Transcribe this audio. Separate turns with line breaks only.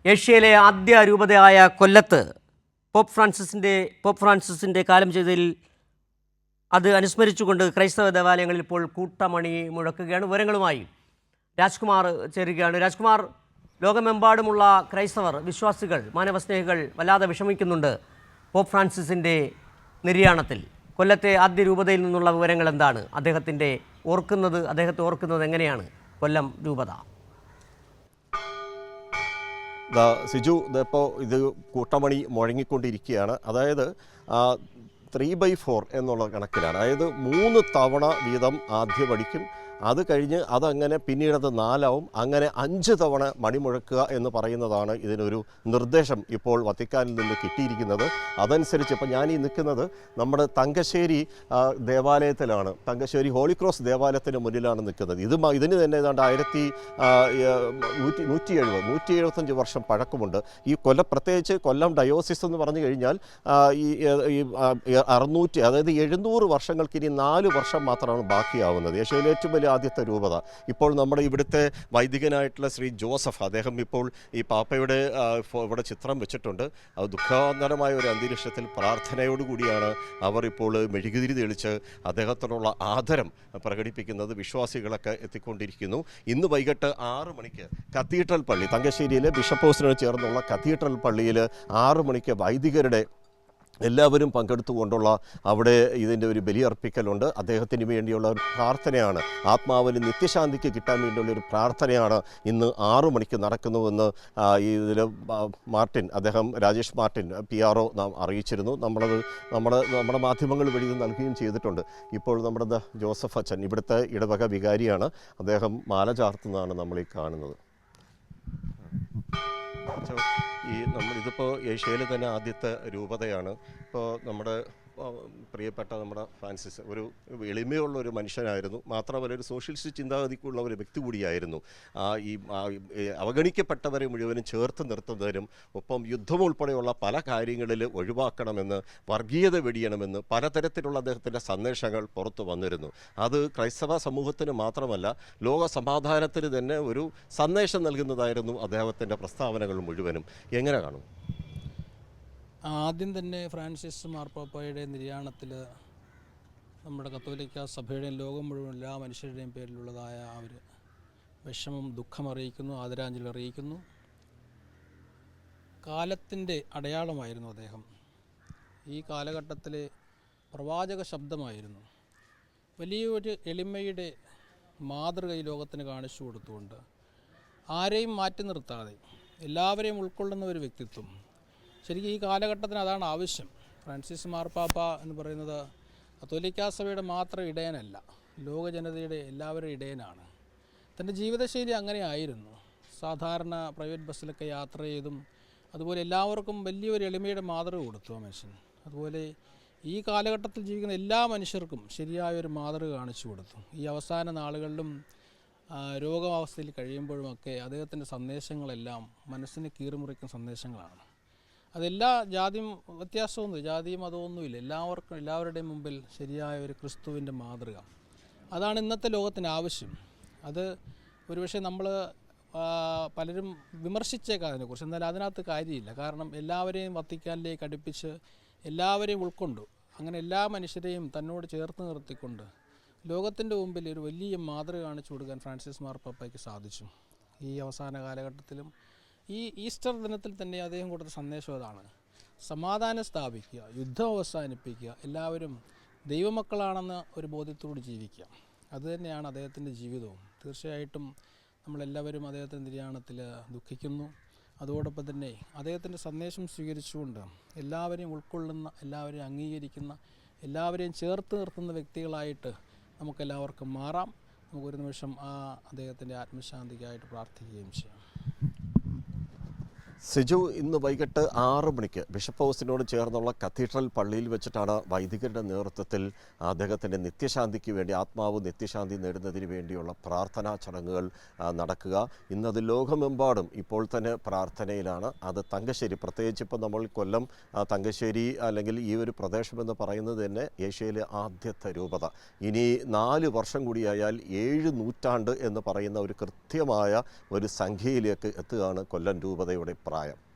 ഏഷ്യയിലെ ആദ്യ രൂപതയായ കൊല്ലത്ത് പോപ്പ് ഫ്രാൻസിസിൻ്റെ കാലം ചെയ്തതിൽ അത് അനുസ്മരിച്ചുകൊണ്ട് ക്രൈസ്തവ ദേവാലയങ്ങളിൽ ഇപ്പോൾ കൂട്ടമണി മുഴക്കുകയാണ്. വിവരങ്ങളുമായി രാജ്കുമാർ ചേരുകയാണ്. രാജ്കുമാർ, ലോകമെമ്പാടുമുള്ള ക്രൈസ്തവർ, വിശ്വാസികൾ, മാനവസ്നേഹികൾ വല്ലാതെ വിഷമിക്കുന്നുണ്ട് പോപ്പ് ഫ്രാൻസിസിൻ്റെ നിര്യാണത്തിൽ. കൊല്ലത്തെ ആദ്യ രൂപതയിൽ നിന്നുള്ള വിവരങ്ങൾ എന്താണ്? അദ്ദേഹത്തെ ഓർക്കുന്നത് എങ്ങനെയാണ് കൊല്ലം രൂപത?
സിജു, ഇപ്പോൾ ഇത് കൂട്ടമണി മുഴങ്ങിക്കൊണ്ടിരിക്കുകയാണ്. അതായത് 3/4 എന്നുള്ള കണക്കിലാണ്. അതായത് 3 തവണ വീതം ആദ്യം അടിക്കും, അത് കഴിഞ്ഞ് അതങ്ങനെ പിന്നീടത് 4 ആവും, അങ്ങനെ 5 തവണ മണിമുഴക്കുക എന്ന് പറയുന്നതാണ് ഇതിനൊരു നിർദ്ദേശം ഇപ്പോൾ വത്തിക്കാനിൽ നിന്ന് കിട്ടിയിരിക്കുന്നത്. അതനുസരിച്ച് ഇപ്പോൾ ഞാൻ ഈ നിൽക്കുന്നത് നമ്മുടെ തങ്കശ്ശേരി ദേവാലയത്തിലാണ്. തങ്കശ്ശേരി ഹോളി ക്രോസ് ദേവാലയത്തിന് മുന്നിലാണ് നിൽക്കുന്നത്. ഇതിന് തന്നെ ഏതാണ്ട് 175 വർഷം പഴക്കമുണ്ട്. ഈ പ്രത്യേകിച്ച് കൊല്ലം ഡയോസിസ് എന്ന് പറഞ്ഞു കഴിഞ്ഞാൽ ഈ 600, അതായത് 700 വർഷങ്ങൾക്ക് ഇനി 4 വർഷം മാത്രമാണ് ബാക്കിയാവുന്നത്. ഏഷ്യയിലെ ഏറ്റവും വലിയ ആദ്യത്തെ രൂപത. ഇപ്പോൾ നമ്മുടെ ഇവിടുത്തെ വൈദികനായിട്ടുള്ള ശ്രീ ജോസഫ്, അദ്ദേഹം ഇപ്പോൾ ഈ പാപ്പയുടെ ഇവിടെ ചിത്രം വെച്ചിട്ടുണ്ട്. അത് ദുഃഖാന്തരമായ ഒരു അന്തരീക്ഷത്തിൽ പ്രാർത്ഥനയോടുകൂടിയാണ് അവർ ഇപ്പോൾ മെഴുകുതിരി തെളിച്ച് അദ്ദേഹത്തോടുള്ള ആദരം പ്രകടിപ്പിക്കുന്നത്. വിശ്വാസികളൊക്കെ എത്തിക്കൊണ്ടിരിക്കുന്നു. ഇന്ന് വൈകിട്ട് 6 മണിക്ക് കത്തീഡ്രൽ പള്ളി, തങ്കശ്ശേരിയിലെ ബിഷപ്പ് ഹൗസിനോട് ചേർന്നുള്ള കത്തീഡ്രൽ പള്ളിയിൽ 6 മണിക്ക് വൈദികരുടെ എല്ലാവരും പങ്കെടുത്തുകൊണ്ടുള്ള അവിടെ ഇതിൻ്റെ ഒരു ബലിയർപ്പിക്കലുണ്ട്. അദ്ദേഹത്തിന് വേണ്ടിയുള്ള ഒരു പ്രാർത്ഥനയാണ്, ആത്മാവിന് നിത്യശാന്തിക്ക് കിട്ടാൻ വേണ്ടിയുള്ള ഒരു പ്രാർത്ഥനയാണ് ഇന്ന് 6 മണിക്ക് നടക്കുന്നുവെന്ന് ഇതിൽ രാജേഷ് മാർട്ടിൻ PRO നാം അറിയിച്ചിരുന്നു. നമ്മുടെ മാധ്യമങ്ങൾ വഴി ഇത് നൽകുകയും ചെയ്തിട്ടുണ്ട്. ഇപ്പോൾ നമ്മുടെ ജോസഫ് അച്ഛൻ ഇവിടുത്തെ ഇടവക വികാരിയാണ്. അദ്ദേഹം മാല ചാർത്തുന്നതാണ് നമ്മൾ ഈ കാണുന്നത്. ഇതിപ്പോൾ ഏഷ്യയിലെ തന്നെ ആദ്യത്തെ രൂപതയാണ്. ഇപ്പോൾ നമ്മുടെ പ്രിയപ്പെട്ട നമ്മുടെ ഫ്രാൻസിസ് ഒരു എളിമയുള്ള ഒരു മനുഷ്യനായിരുന്നു. മാത്രമല്ല ഒരു സോഷ്യലിസ്റ്റ് ചിന്താഗതിക്കുള്ള ഒരു വ്യക്തി കൂടിയായിരുന്നു. ഈ അവഗണിക്കപ്പെട്ടവരെ മുഴുവനും ചേർത്ത് നിർത്തുന്നതിനും ഒപ്പം യുദ്ധം ഉൾപ്പെടെയുള്ള പല കാര്യങ്ങളിൽ ഒഴിവാക്കണമെന്ന്, വർഗീയത വെടിയണമെന്ന് പലതരത്തിലുള്ള അദ്ദേഹത്തിൻ്റെ സന്ദേശങ്ങൾ പുറത്തു വന്നിരുന്നു. അത് ക്രൈസ്തവ സമൂഹത്തിന് മാത്രമല്ല ലോക സമാധാനത്തിന് തന്നെ ഒരു സന്ദേശം നൽകുന്നതായിരുന്നു അദ്ദേഹത്തിൻ്റെ പ്രസ്താവനകൾ മുഴുവനും. എങ്ങനെ കാണും?
ആദ്യം തന്നെ ഫ്രാൻസിസ് മാർപ്പാപ്പയുടെ നിര്യാണത്തിൽ നമ്മുടെ കത്തോലിക്ക സഭയുടെയും ലോകം മുഴുവൻ എല്ലാ മനുഷ്യരുടെയും പേരിലുള്ളതായ അവർ വിഷമം, ദുഃഖം അറിയിക്കുന്നു, ആദരാഞ്ജലി അറിയിക്കുന്നു. കാലത്തിൻ്റെ അടയാളമായിരുന്നു അദ്ദേഹം. ഈ കാലഘട്ടത്തിലെ പ്രവാചക ശബ്ദമായിരുന്നു. വലിയൊരു എളിമയുടെ മാതൃക ഈ ലോകത്തിന് കാണിച്ചു കൊടുത്തുകൊണ്ട് ആരെയും മാറ്റി നിർത്താതെ എല്ലാവരെയും ഉൾക്കൊള്ളുന്ന ഒരു വ്യക്തിത്വം. ശരിക്കും ഈ കാലഘട്ടത്തിന് അതാണ് ആവശ്യം. ഫ്രാൻസിസ് മാർപ്പാപ്പ എന്ന് പറയുന്നത് കത്തോലിക്കാ സഭയുടെ മാത്രം ഇടയനല്ല, ലോക ജനതയുടെ എല്ലാവരുടെ ഇടയനാണ്. തൻ്റെ ജീവിതശൈലി അങ്ങനെ ആയിരുന്നു. സാധാരണ പ്രൈവറ്റ് ബസ്സിലൊക്കെ യാത്ര ചെയ്തും അതുപോലെ എല്ലാവർക്കും വലിയൊരു എളിമയുടെ മാതൃക കൊടുത്തു ആ മനുഷ്യൻ. അതുപോലെ ഈ കാലഘട്ടത്തിൽ ജീവിക്കുന്ന എല്ലാ മനുഷ്യർക്കും ശരിയായൊരു മാതൃക കാണിച്ചു കൊടുത്തു. ഈ അവസാന നാളുകളിലും രോഗാവസ്ഥയിൽ കഴിയുമ്പോഴുമൊക്കെ അദ്ദേഹത്തിൻ്റെ സന്ദേശങ്ങളെല്ലാം മനസ്സിന് കീറിമുറിക്കുന്ന സന്ദേശങ്ങളാണ്. അതെല്ലാ ജാതിയും വ്യത്യാസമൊന്നുമില്ല, ജാതിയും മതമൊന്നുമില്ല, എല്ലാവരുടെയും മുമ്പിൽ ശരിയായ ഒരു ക്രിസ്തുവിൻ്റെ മാതൃക. അതാണ് ഇന്നത്തെ ലോകത്തിന് ആവശ്യം. അത് ഒരുപക്ഷെ നമ്മൾ പലരും വിമർശിച്ചേക്കാം അതിനെക്കുറിച്ച്, എന്നാൽ അതിനകത്ത് കാര്യമില്ല. കാരണം എല്ലാവരെയും വത്തിക്കാനിലേക്ക് അടുപ്പിച്ച് എല്ലാവരെയും ഉൾക്കൊണ്ടു, അങ്ങനെ എല്ലാ മനുഷ്യരെയും തന്നോട് ചേർത്ത് നിർത്തിക്കൊണ്ട് ലോകത്തിൻ്റെ മുമ്പിൽ ഒരു വലിയ മാതൃക കാണിച്ചു കൊടുക്കാൻ ഫ്രാൻസിസ് മാർപ്പാപ്പയ്ക്ക് സാധിച്ചു. ഈ അവസാന കാലഘട്ടത്തിലും ഈ ഈസ്റ്റർ ദിനത്തിൽ തന്നെ അദ്ദേഹം കൊടുത്ത സന്ദേശം അതാണ്: സമാധാനം സ്ഥാപിക്കുക, യുദ്ധം അവസാനിപ്പിക്കുക, എല്ലാവരും ദൈവമക്കളാണെന്ന ഒരു ബോധ്യത്തോട് ജീവിക്കുക. അതുതന്നെയാണ് അദ്ദേഹത്തിൻ്റെ ജീവിതവും. തീർച്ചയായിട്ടും നമ്മളെല്ലാവരും അദ്ദേഹത്തിൻ്റെ നിര്യാണത്തിൽ ദുഃഖിക്കുന്നു. അതോടൊപ്പം തന്നെ അദ്ദേഹത്തിൻ്റെ സന്ദേശം സ്വീകരിച്ചുകൊണ്ട് എല്ലാവരെയും ഉൾക്കൊള്ളുന്ന, എല്ലാവരെയും അംഗീകരിക്കുന്ന, എല്ലാവരെയും ചേർത്ത് നിർത്തുന്ന വ്യക്തികളായിട്ട് നമുക്കെല്ലാവർക്കും മാറാം. നമുക്കൊരു നിമിഷം അദ്ദേഹത്തിൻ്റെ ആത്മശാന്തിക്കായിട്ട് പ്രാർത്ഥിക്കുകയും ചെയ്യാം.
സിജു, ഇന്ന് വൈകിട്ട് 6 മണിക്ക് ബിഷപ്പ് ഹൗസിനോട് ചേർന്നുള്ള കത്തീഡ്രൽ പള്ളിയിൽ വെച്ചിട്ടാണ് വൈദികരുടെ നേതൃത്വത്തിൽ അദ്ദേഹത്തിൻ്റെ നിത്യശാന്തിക്ക് വേണ്ടി, ആത്മാവ് നിത്യശാന്തി നേടുന്നതിന് വേണ്ടിയുള്ള പ്രാർത്ഥനാ ചടങ്ങുകൾ നടക്കുക. ഇന്നത് ലോകമെമ്പാടും ഇപ്പോൾ തന്നെ പ്രാർത്ഥനയിലാണ്. അത് തങ്കശ്ശേരി, പ്രത്യേകിച്ച് ഇപ്പോൾ നമ്മൾ കൊല്ലം തങ്കശ്ശേരി അല്ലെങ്കിൽ ഈ ഒരു പ്രദേശമെന്ന് പറയുന്നത് തന്നെ ഏഷ്യയിലെ ആദ്യത്തെ രൂപത. ഇനി 4 വർഷം കൂടിയായാൽ 7 നൂറ്റാണ്ട് എന്ന് പറയുന്ന ഒരു കൃത്യമായ ഒരു സംഖ്യയിലേക്ക് എത്തുകയാണ് കൊല്ലം രൂപതയുടെ അഭിപ്രായം.